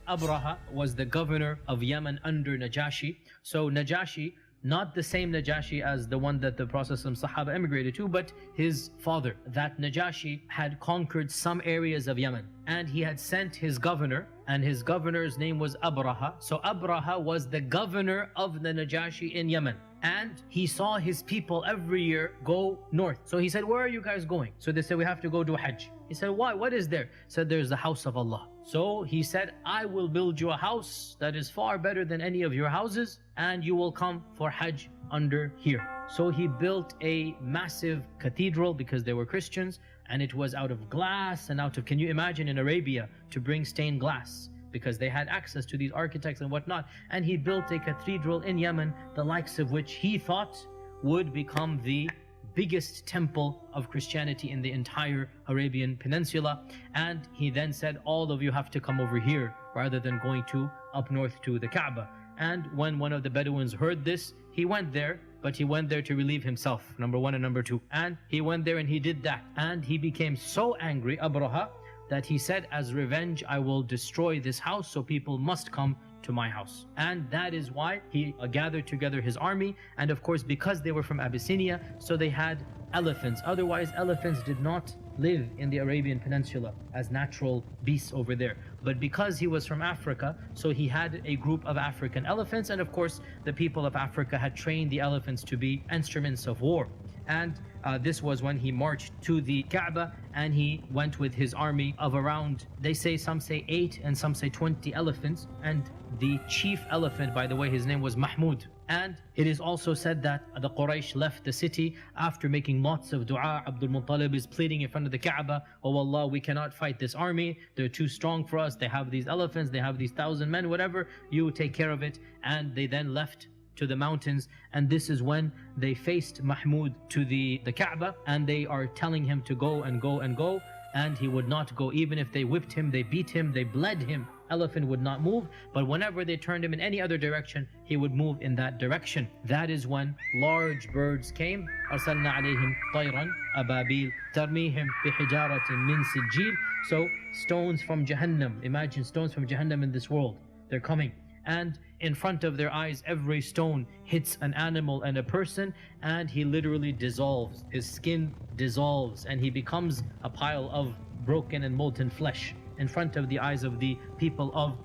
Abraha was the governor of Yemen under Najashi. So Najashi, not the same Najashi as the one that the Prophet Sahaba emigrated to, but his father. That Najashi had conquered some areas of Yemen, and he had sent his governor, and his governor's name was Abraha. So Abraha was the governor of the Najashi in Yemen, and he saw his people every year go north. So he said, where are you guys going? So they said, we have to go do Hajj. He said, why? What is there? He said, there's the house of Allah. So he said, I will build you a house that is far better than any of your houses, and you will come for Hajj under here. So he built a massive cathedral because they were Christians, and it was out of glass and out of, can you imagine in Arabia to bring stained glass? Because they had access to these architects and whatnot. And he built a cathedral in Yemen, the likes of which he thought would become the biggest temple of Christianity in the entire Arabian Peninsula. And he then said, all of you have to come over here rather than going to up north to the Kaaba. And when one of the Bedouins heard this, he went there, but he went there to relieve himself, number one and number two. And he went there and he did that. And he became so angry, Abraha, that he said, as revenge, I will destroy this house, so people must come to my house. And that is why he gathered together his army. And of course, because they were from Abyssinia, so they had elephants. Otherwise, elephants did not live in the Arabian Peninsula as natural beasts over there. But because he was from Africa, so he had a group of African elephants. And of course, the people of Africa had trained the elephants to be instruments of war. And this was when he marched to the Kaaba, and he went with his army of around, they say, some say 8 and some say 20 elephants. And the chief elephant, by the way, his name was Mahmud. And it is also said that the Quraysh left the city after making lots of dua. Abdul Muttalib is pleading in front of the Kaaba, oh Allah, we cannot fight this army, they're too strong for us, they have these elephants, they have these 1,000 men, whatever, you take care of it. And they then left to the mountains, and this is when they faced Mahmud to the Kaaba, and they are telling him to go and go and go, and he would not go. Even if they whipped him, they beat him, they bled him, elephant would not move. But whenever they turned him in any other direction, he would move in that direction. That is when large birds came. أرسلنا عليهم طيرا أبابيل ترميهم بحجارة من سجيل. So stones from Jahannam, imagine stones from Jahannam in this world, they're coming. And in front of their eyes, every stone hits an animal and a person, and he literally dissolves. His skin dissolves, and he becomes a pile of broken and molten flesh in front of the eyes of the people of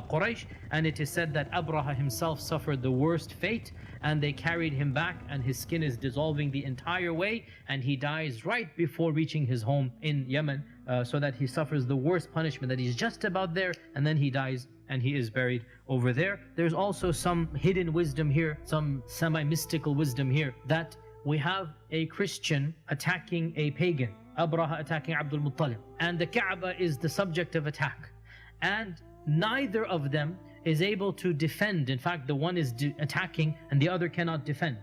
Quraysh. And it is said that Abraha himself suffered the worst fate, and they carried him back, and his skin is dissolving the entire way, and he dies right before reaching his home in Yemen, so that he suffers the worst punishment, that he's just about there, and then he dies and he is buried over there. There's also some hidden wisdom here, some semi-mystical wisdom here, that we have a Christian attacking a pagan, Abraha attacking Abdul Muttalib, and the Kaaba is the subject of attack, and neither of them is able to defend. In fact, the one is attacking and the other cannot defend.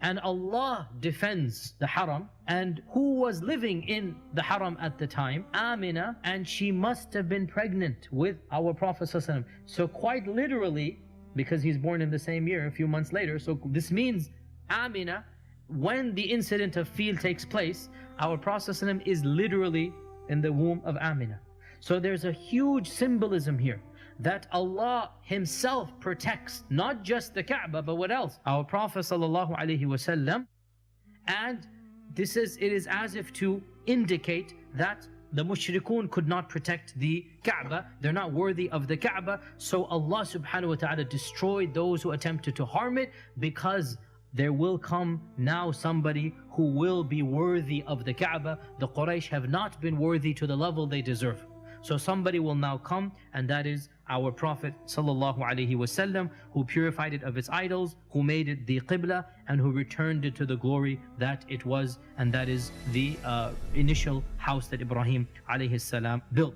And Allah defends the Haram. And who was living in the Haram at the time? Amina, and she must have been pregnant with our Prophet ﷺ. So quite literally, because he's born in the same year, a few months later, so this means Amina, when the incident of Fil takes place, our Prophet ﷺ is literally in the womb of Amina. So there's a huge symbolism here, that Allah Himself protects not just the Kaaba, but what else? Our Prophet ﷺ. And it is as if to indicate that the mushrikun could not protect the Kaaba, they're not worthy of the Kaaba. So Allah subhanahu wa ta'ala destroyed those who attempted to harm it, because there will come now somebody who will be worthy of the Kaaba. The Quraysh have not been worthy to the level they deserve. So somebody will now come, and that is our Prophet ﷺ, who purified it of its idols, who made it the Qibla, and who returned it to the glory that it was, and that is the initial house that Ibrahim ﷺ built.